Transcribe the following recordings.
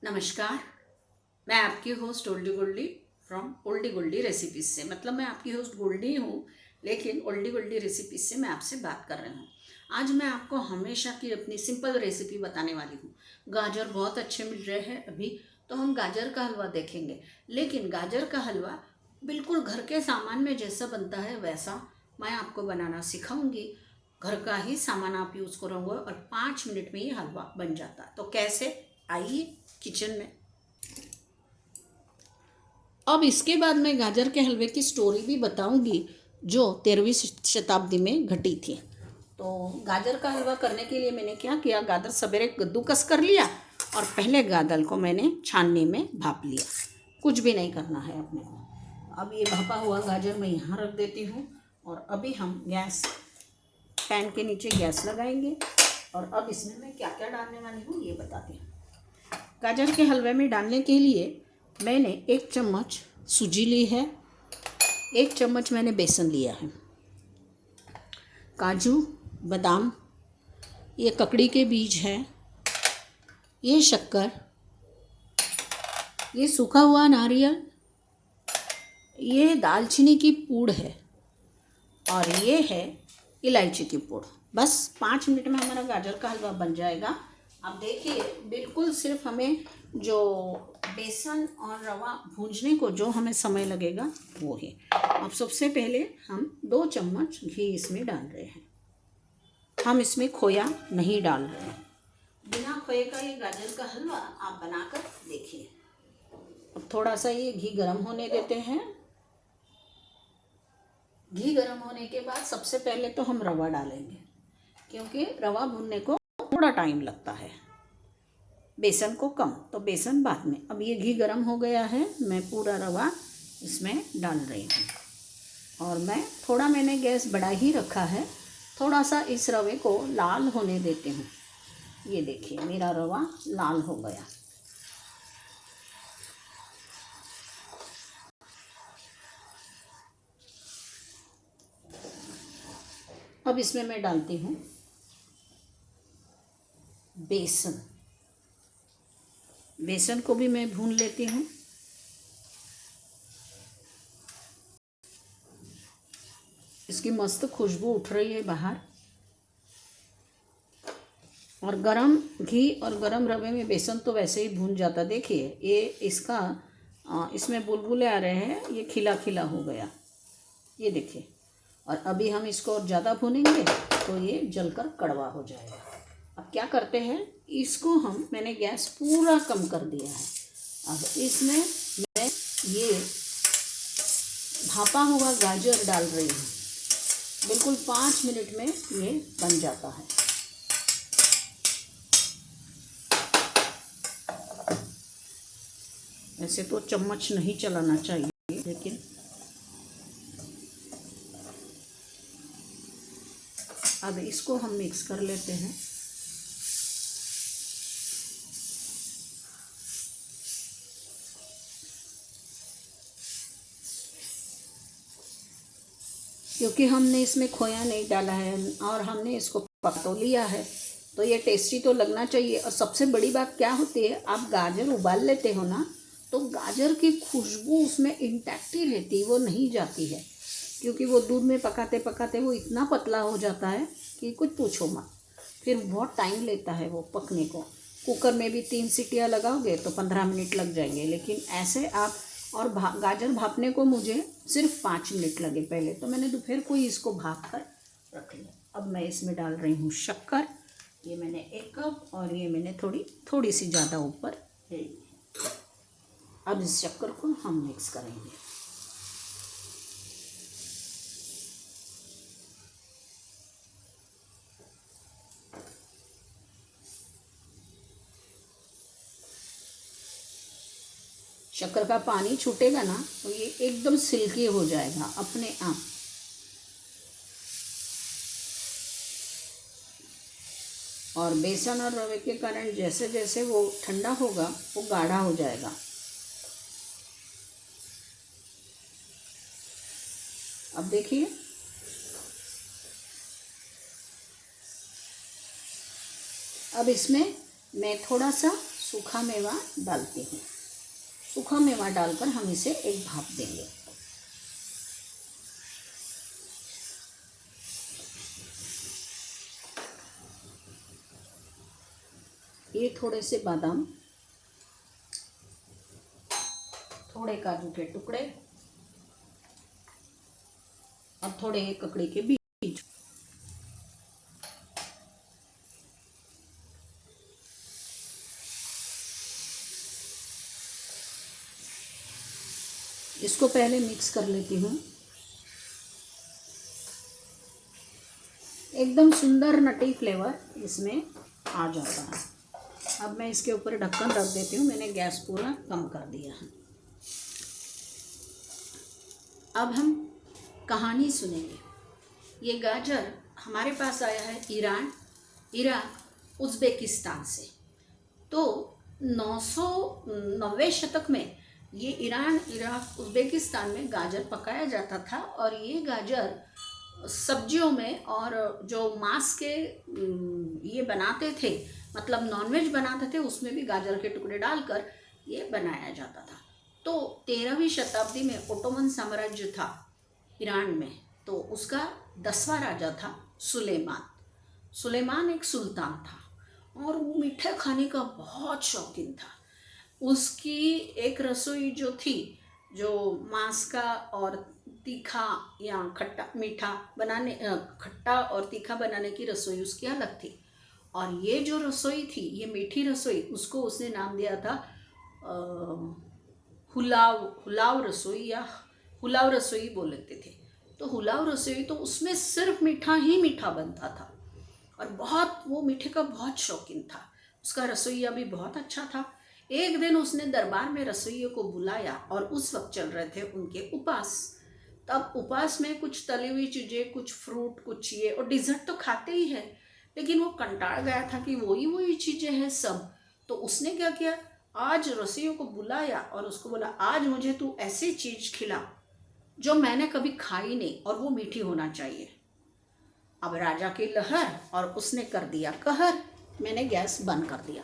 नमस्कार। मैं आपकी host oldie goldie from oldie goldie recipes से, मतलब मैं आपकी होस्ट गोल्डी हूँ, लेकिन ओल्डी गोल्डी रेसिपीज से मैं आपसे बात कर रही हूँ। आज मैं आपको हमेशा की अपनी सिंपल रेसिपी बताने वाली हूँ। गाजर बहुत अच्छे मिल रहे हैं अभी, तो हम गाजर का हलवा देखेंगे। लेकिन गाजर का हलवा बिल्कुल घर के सामान में जैसा बनता है वैसा मैं आपको बनाना सिखाऊंगी। घर का ही सामान आप यूज़ करोगे और 5 मिनट में ये हलवा बन जाता है। तो कैसे, आइए किचन में। अब इसके बाद मैं गाजर के हलवे की स्टोरी भी बताऊंगी जो 13वीं शताब्दी में घटी थी। तो गाजर का हलवा करने के लिए मैंने क्या किया, गाजर सवेरे कद्दूकस कर लिया और पहले गाजर को मैंने छाननी में भाप लिया। कुछ भी नहीं करना है अपने को। अब ये भापा हुआ गाजर मैं यहाँ रख देती हूँ और अभी हम गैस पैन के नीचे गैस लगाएंगे। और अब इसमें मैं क्या क्या डालने वाली हूँ ये बताती हूँ। गाजर के हलवे में डालने के लिए मैंने 1 चम्मच सूजी ली है, 1 चम्मच मैंने बेसन लिया है, काजू बादाम, ये ककड़ी के बीज हैं, ये शक्कर, ये सूखा हुआ नारियल, ये दालचीनी की पूड़ है और ये है इलायची की पूड़। बस 5 मिनट में हमारा गाजर का हलवा बन जाएगा। अब देखिए, बिल्कुल सिर्फ हमें जो बेसन और रवा भूनने को जो हमें समय लगेगा वो है। अब सबसे पहले हम 2 चम्मच घी इसमें डाल रहे हैं। हम इसमें खोया नहीं डाल रहे हैं। बिना खोए का ये गाजर का हलवा आप बनाकर देखिए। अब थोड़ा सा ये घी गर्म होने देते हैं। घी गर्म होने के बाद सबसे पहले तो हम रवा डालेंगे, क्योंकि रवा भूनने को थोड़ा टाइम लगता है, बेसन को कम। तो बेसन बाद में। अब ये घी गर्म हो गया है, मैं पूरा रवा इसमें डाल रही हूँ और मैंने गैस बढ़ा ही रखा है। थोड़ा सा इस रवे को लाल होने देती हूँ। ये देखिए मेरा रवा लाल हो गया। अब इसमें मैं डालती हूँ बेसन। बेसन को भी मैं भून लेती हूँ। इसकी मस्त खुशबू उठ रही है बाहर। और गरम घी और गरम रवे में बेसन तो वैसे ही भून जाता। देखिए ये इसमें बुलबुले आ रहे हैं, ये खिला खिला हो गया, ये देखिए। और अभी हम इसको और ज़्यादा भूनेंगे तो ये जलकर कड़वा हो जाएगा। अब क्या करते हैं, इसको मैंने गैस पूरा कम कर दिया है। अब इसमें मैं ये भापा हुआ गाजर डाल रही हूँ। बिल्कुल 5 मिनट में ये बन जाता है। ऐसे तो चम्मच नहीं चलाना चाहिए, लेकिन अब इसको हम मिक्स कर लेते हैं। क्योंकि हमने इसमें खोया नहीं डाला है और हमने इसको पका तो लिया है, तो ये टेस्टी तो लगना चाहिए। और सबसे बड़ी बात क्या होती है, आप गाजर उबाल लेते हो ना, तो गाजर की खुशबू उसमें इंटैक्ट ही रहती है, वो नहीं जाती है। क्योंकि वो दूध में पकाते पकाते वो इतना पतला हो जाता है कि कुछ पूछो मत। फिर बहुत टाइम लेता है वो पकने को। कुकर में भी 3 सीटियाँ लगाओगे तो 15 मिनट लग जाएंगे, लेकिन ऐसे आप और गाजर भापने को मुझे सिर्फ 5 मिनट लगे। पहले तो मैंने दोपहर को ही इसको भाप कर रख लिया। अब मैं इसमें डाल रही हूँ शक्कर। ये मैंने 1 कप और ये मैंने थोड़ी सी ज़्यादा ऊपर है। अब इस शक्कर को हम मिक्स करेंगे। शक्कर का पानी छूटेगा ना तो ये एकदम सिल्की हो जाएगा अपने आप। और बेसन और रवे के कारण जैसे जैसे वो ठंडा होगा वो गाढ़ा हो जाएगा। अब देखिए, अब इसमें मैं थोड़ा सा सूखा मेवा डालती हूँ। सूखा मेवा डालकर हम इसे एक भाप देंगे। ये थोड़े से बादाम, थोड़े काजू के टुकड़े और थोड़े ककड़ी के बीज। इसको पहले मिक्स कर लेती हूँ। एकदम सुंदर नटी फ्लेवर इसमें आ जाता है। अब मैं इसके ऊपर ढक्कन रख देती हूँ। मैंने गैस पूरा कम कर दिया है। अब हम कहानी सुनेंगे। ये गाजर हमारे पास आया है ईरान, इराक, उज़्बेकिस्तान से। तो 990 शतक में ये ईरान, इराक, उज़्बेकिस्तान में गाजर पकाया जाता था। और ये गाजर सब्जियों में और जो मांस के ये बनाते थे, मतलब नॉनवेज बनाते थे, उसमें भी गाजर के टुकड़े डालकर ये बनाया जाता था। तो 13वीं शताब्दी में ओटोमन साम्राज्य था ईरान में। तो उसका 10वां राजा था सुलेमान। सुलेमान एक सुल्तान था और वो मीठे खाने का बहुत शौकीन था। उसकी एक रसोई जो थी, जो मांस का और तीखा या खट्टा मीठा बनाने, खट्टा और तीखा बनाने की रसोई उसकी अलग थी। और ये जो रसोई थी, ये मीठी रसोई, उसको उसने नाम दिया था हुलाव रसोई या हुलाव रसोई बोल लेते थे। तो हुलाव रसोई तो उसमें सिर्फ मीठा ही मीठा बनता था और बहुत वो मीठे का बहुत शौकीन था। उसका रसोइया भी बहुत अच्छा था। एक दिन उसने दरबार में रसोइये को बुलाया और उस वक्त चल रहे थे उनके उपास। तब उपास में कुछ तली हुई चीज़ें, कुछ फ्रूट, कुछ ये, और डिज़र्ट तो खाते ही है, लेकिन वो कंटाल गया था कि वही चीज़ें हैं सब। तो उसने क्या किया, आज रसोइयों को बुलाया और उसको बोला, आज मुझे तू ऐसी चीज़ खिला जो मैंने कभी खाई नहीं और वो मीठी होना चाहिए। अब राजा की लहर और उसने कर दिया कहर। मैंने गैस बंद कर दिया।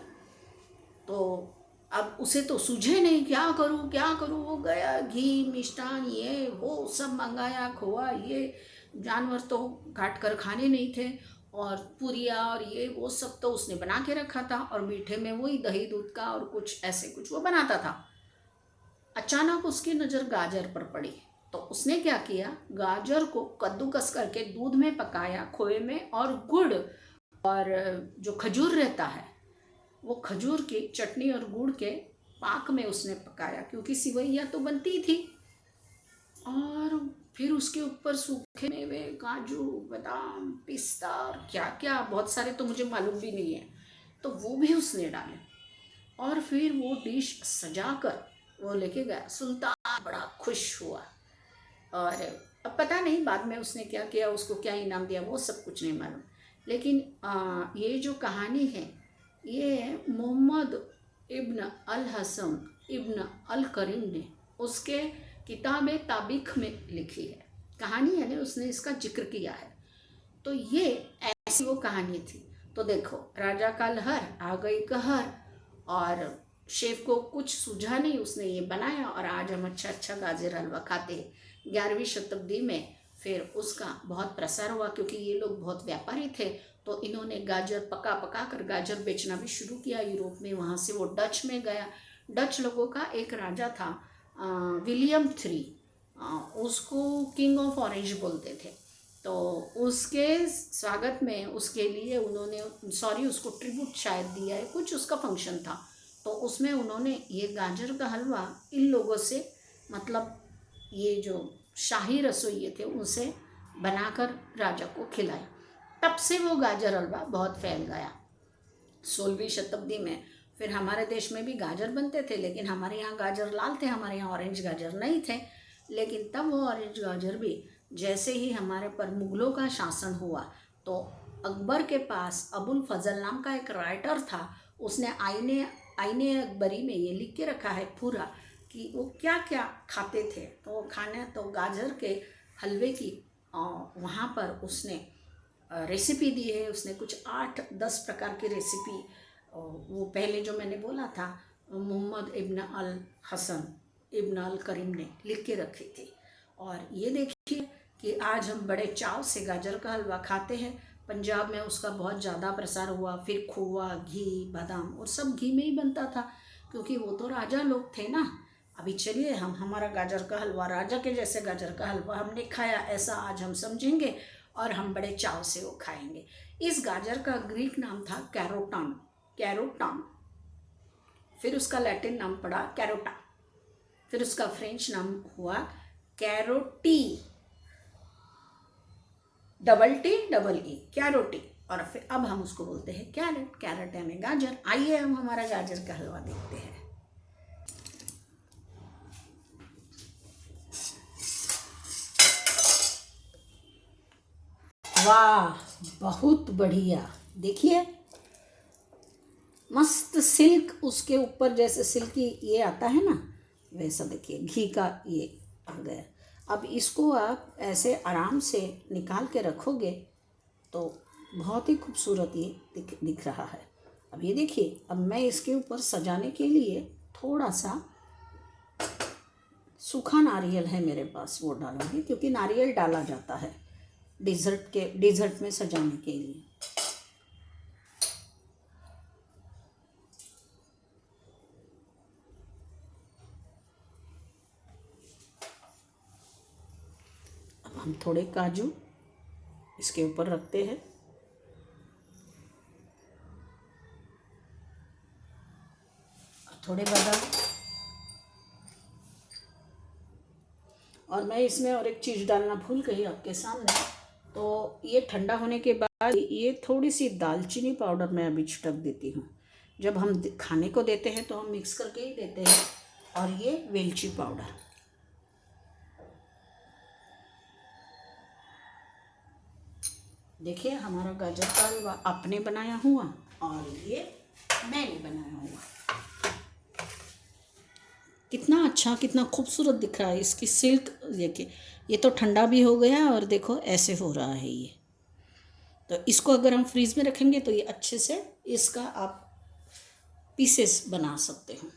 तो अब उसे तो सूझे नहीं, क्या करूँ। वो गया, घी, मिष्ठान, ये वो सब मंगाया, खोआ, ये जानवर तो काट कर खाने नहीं थे, और पूरिया और ये वो सब तो उसने बना के रखा था, और मीठे में वही दही दूध का और कुछ ऐसे कुछ वो बनाता था। अचानक उसकी नज़र गाजर पर पड़ी। तो उसने क्या किया, गाजर को कद्दूकस करके दूध में पकाया, खोए में, और गुड़ और जो खजूर रहता है, वो खजूर की चटनी और गुड़ के पाक में उसने पकाया, क्योंकि सिवैया तो बनती थी। और फिर उसके ऊपर सूखे मेवे, काजू, बादाम, पिस्ता और क्या क्या, बहुत सारे तो मुझे मालूम भी नहीं है, तो वो भी उसने डाले। और फिर वो डिश सजाकर वो लेके गया। सुल्तान बड़ा खुश हुआ। और अब पता नहीं बाद में उसने क्या किया, उसको क्या इनाम दिया, वो सब कुछ नहीं मालूम। लेकिन ये जो कहानी है, ये मोहम्मद इब्न अल हसन इब्न अल करीम ने उसके किताब तारीख में लिखी है। कहानी है ना, उसने इसका जिक्र किया है। तो ये ऐसी वो कहानी थी। तो देखो, राजा का लहर आ गई कहर, और शेफ को कुछ सूझा नहीं, उसने ये बनाया, और आज हम अच्छा अच्छा गाजर हलवा खाते हैं। 11वीं शताब्दी में फिर उसका बहुत प्रसार हुआ, क्योंकि ये लोग बहुत व्यापारी थे। तो इन्होंने गाजर पका पका कर गाजर बेचना भी शुरू किया यूरोप में। वहाँ से वो डच में गया। डच लोगों का एक राजा था विलियम III, उसको किंग ऑफ ऑरेंज बोलते थे। तो उसके स्वागत में, उसके लिए उन्होंने, उसको ट्रिब्यूट शायद दिया है, कुछ उसका फंक्शन था। तो उसमें उन्होंने ये गाजर का हलवा इन लोगों से, मतलब ये जो शाही रसोइये थे, उनसे बनाकर राजा को खिलाया। तब से वो गाजर हलवा बहुत फैल गया। 16वीं शताब्दी में फिर हमारे देश में भी गाजर बनते थे, लेकिन हमारे यहाँ गाजर लाल थे, हमारे यहाँ ऑरेंज गाजर नहीं थे। लेकिन तब वो ऑरेंज गाजर भी, जैसे ही हमारे पर मुग़लों का शासन हुआ, तो अकबर के पास अबुल फजल नाम का एक राइटर था। उसने आईने अकबरी में ये लिख के रखा है पूरा कि वो क्या क्या खाते थे। तो वो खाने, तो गाजर के हलवे की वहाँ पर उसने रेसिपी दी है। उसने कुछ 8-10 प्रकार की रेसिपी और वो पहले जो मैंने बोला था मोहम्मद इब्न अल हसन इब्न अल करीम ने लिख के रखी थी। और ये देखिए कि आज हम बड़े चाव से गाजर का हलवा खाते हैं। पंजाब में उसका बहुत ज़्यादा प्रसार हुआ, फिर खोआ, घी, बादाम और सब घी में ही बनता था, क्योंकि वो तो राजा लोग थे ना। अभी चलिए हम हमारा गाजर का हलवा, राजा के जैसे गाजर का हलवा हमने खाया, ऐसा आज हम समझेंगे और हम बड़े चाव से वो खाएंगे। इस गाजर का ग्रीक नाम था कैरोटान, कैरोटान। फिर उसका लैटिन नाम पड़ा कैरोटा। फिर उसका फ्रेंच नाम हुआ कैरोटी, डबल टी डबल ई, कैरोटी। और फिर अब हम उसको बोलते हैं कैरेट, कैरेट यानी गाजर। आइए हम हमारा गाजर का हलवा देखते हैं। वाह, बहुत बढ़िया। देखिए मस्त सिल्क उसके ऊपर, जैसे सिल्की ये आता है ना वैसा, देखिए घी का ये आ गया। अब इसको आप ऐसे आराम से निकाल के रखोगे तो बहुत ही खूबसूरत ये दिख रहा है। अब ये देखिए, अब मैं इसके ऊपर सजाने के लिए थोड़ा सा सूखा नारियल है मेरे पास, वो डालूंगी, क्योंकि नारियल डाला जाता है डेजर्ट में सजाने के लिए। अब हम थोड़े काजू इसके ऊपर रखते हैं। थोड़े बादाम। और मैं इसमें और एक चीज़ डालना भूल गई आपके सामने, तो ये ठंडा होने के बाद ये थोड़ी सी दालचीनी पाउडर मैं अभी छिड़क देती हूँ। जब हम खाने को देते हैं तो हम मिक्स करके ही देते हैं। और ये वेलची पाउडर। देखिए हमारा गाजर का हलवा आपने बनाया हुआ और ये मैंने बनाया हुआ, कितना अच्छा, कितना खूबसूरत दिख रहा है। इसकी सिल्क देखिए, ये तो ठंडा भी हो गया और देखो ऐसे हो रहा है ये। तो इसको अगर हम फ्रीज में रखेंगे तो ये अच्छे से इसका आप पीसेस बना सकते हो।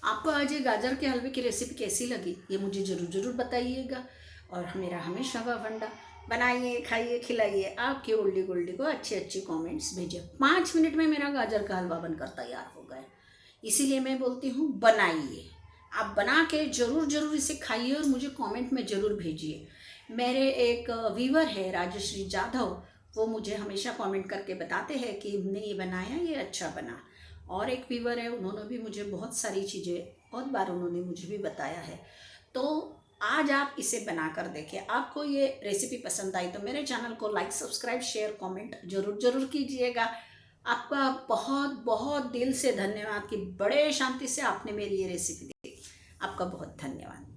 आपको आज ये गाजर के हलवे की रेसिपी कैसी लगी ये मुझे ज़रूर बताइएगा। और मेरा हमेशा का फंडा, बनाइए, खाइए, खिलाइए, आपकी ओल्डी गोल्डी को अच्छे कमेंट्स भेजिए। 5 मिनट में मेरा गाजर का हलवा बनकर तैयार हो गया। इसीलिए मैं बोलती हूँ बनाइए, आप बना के ज़रूर इसे खाइए और मुझे कमेंट में ज़रूर भेजिए। मेरे एक व्यूअर है राजश्री जाधव, वो मुझे हमेशा कमेंट करके बताते हैं कि हमने ये बनाया, ये अच्छा बना। और एक व्यूअर है, उन्होंने भी मुझे बहुत सारी चीज़ें, बहुत बार उन्होंने मुझे भी बताया है। तो आज आप इसे बनाकर देखिए। आपको ये रेसिपी पसंद आई तो मेरे चैनल को लाइक, सब्सक्राइब, शेयर, कमेंट ज़रूर कीजिएगा। आपका बहुत दिल से धन्यवाद कि बड़े शांति से आपने मेरी ये रेसिपी देखी। आपका बहुत धन्यवाद।